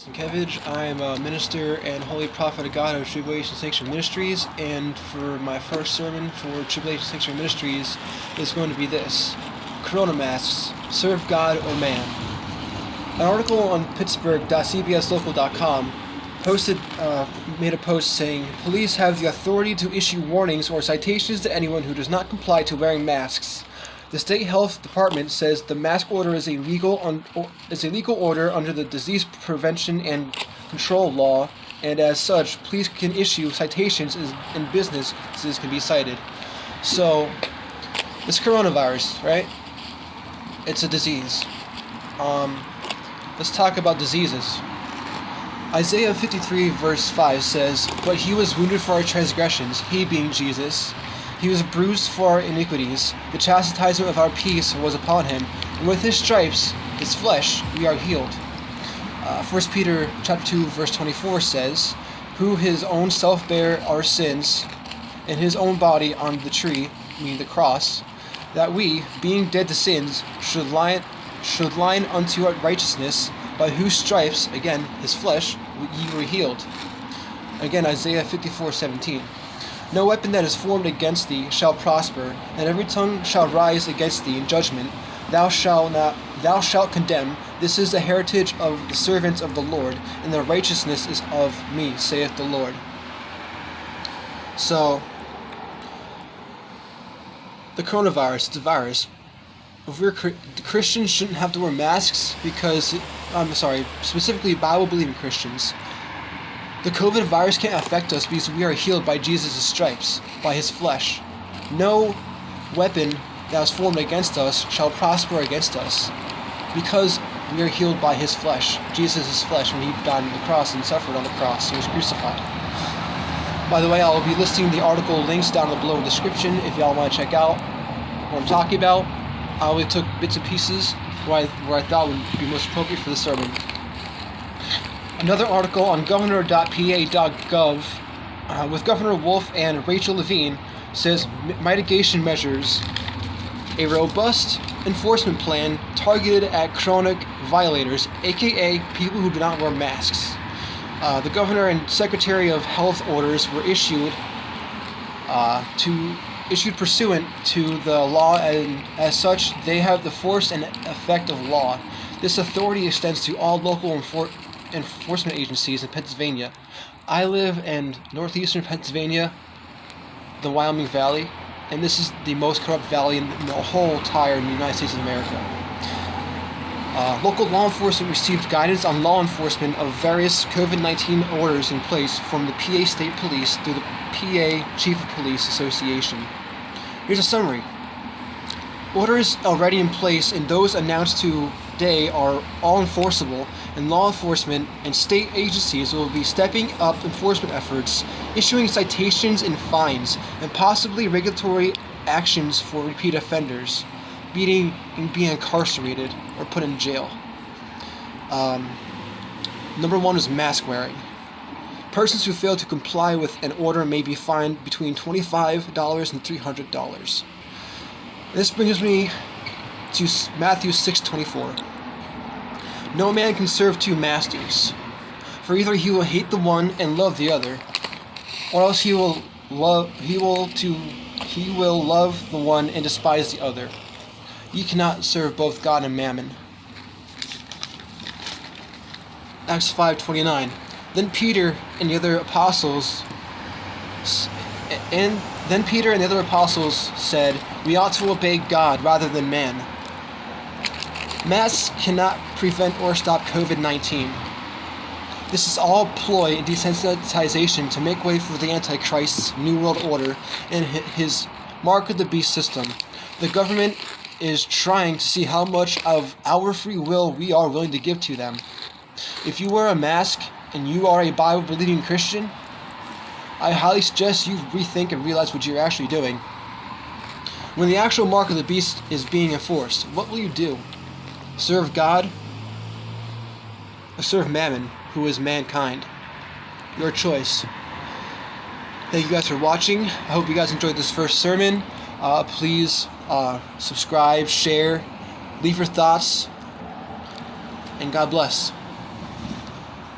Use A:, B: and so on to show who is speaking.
A: Sienkiewicz. I am a minister and holy prophet of God of Tribulation Sanctuary Ministries, and for my first sermon for Tribulation Sanctuary Ministries is going to be this: Corona masks, serve God or man. An article on Pittsburgh.cbslocal.com made a post saying, police have the authority to issue warnings or citations to anyone who does not comply to wearing masks. The state health department says the mask order is a legal order under the Disease Prevention and Control Law, and as such, police can issue citations and businesses can be cited. So, this coronavirus, right? It's a disease. Let's talk about diseases. Isaiah 53 verse 5 says, "But he was wounded for our transgressions, he being Jesus. He was bruised for our iniquities. The chastisement of our peace was upon him, and with his stripes, his flesh, we are healed." 1 Peter chapter 2 verse 24 says, "Who his own self bare our sins in his own body on the tree," meaning the cross, "that we, being dead to sins, should line unto righteousness, by whose stripes," again, his flesh, "ye were healed." Again, Isaiah 54:17. "No weapon that is formed against thee shall prosper, and every tongue shall rise against thee in judgment. Thou shalt condemn. This is the heritage of the servants of the Lord, and the righteousness is of me, saith the Lord." So, the coronavirus, it's a virus. If Christians shouldn't have to wear masks because, specifically Bible-believing Christians. The COVID virus can't affect us because we are healed by Jesus' stripes, by his flesh. No weapon that is formed against us shall prosper against us, because we are healed by his flesh, Jesus' flesh, when he died on the cross and suffered on the cross. He was crucified. By the way, I'll be listing the article links down below in the description if y'all want to check out what I'm talking about. I only took bits and pieces where I thought would be most appropriate for the sermon. Another article on governor.pa.gov with Governor Wolf and Rachel Levine says mitigation measures: a robust enforcement plan targeted at chronic violators, aka people who do not wear masks. The governor and secretary of health orders were issued pursuant to the law, and as such they have the force and effect of law. This authority extends to all local enforcement agencies in Pennsylvania. I live in northeastern Pennsylvania, the Wyoming Valley, and this is the most corrupt valley in the whole entire United States of America. Local law enforcement received guidance on law enforcement of various COVID-19 orders in place from the PA State Police through the PA Chief of Police Association. Here's a summary. Orders already in place and those announced today are all enforceable, and law enforcement and state agencies will be stepping up enforcement efforts, issuing citations and fines, and possibly regulatory actions for repeat offenders, being incarcerated or put in jail. Number one is mask wearing. Persons who fail to comply with an order may be fined between $25 and $300. This brings me to Matthew 6:24. "No man can serve two masters, for either he will hate the one and love the other, or else he will love the one and despise the other. Ye cannot serve both God and mammon." Acts 5:29. Then Peter and the other apostles said, "We ought to obey God rather than man." Masks cannot prevent or stop COVID-19. This is all ploy and desensitization to make way for the Antichrist's New World Order and his Mark of the Beast system. The government is trying to see how much of our free will we are willing to give to them. If you wear a mask and you are a Bible-believing Christian, I highly suggest you rethink and realize what you're actually doing. When the actual mark of the beast is being enforced, what will you do? Serve God or serve mammon, who is mankind? Your choice. Thank you guys for watching. I hope you guys enjoyed this first sermon. Please subscribe, share, leave your thoughts, and God bless.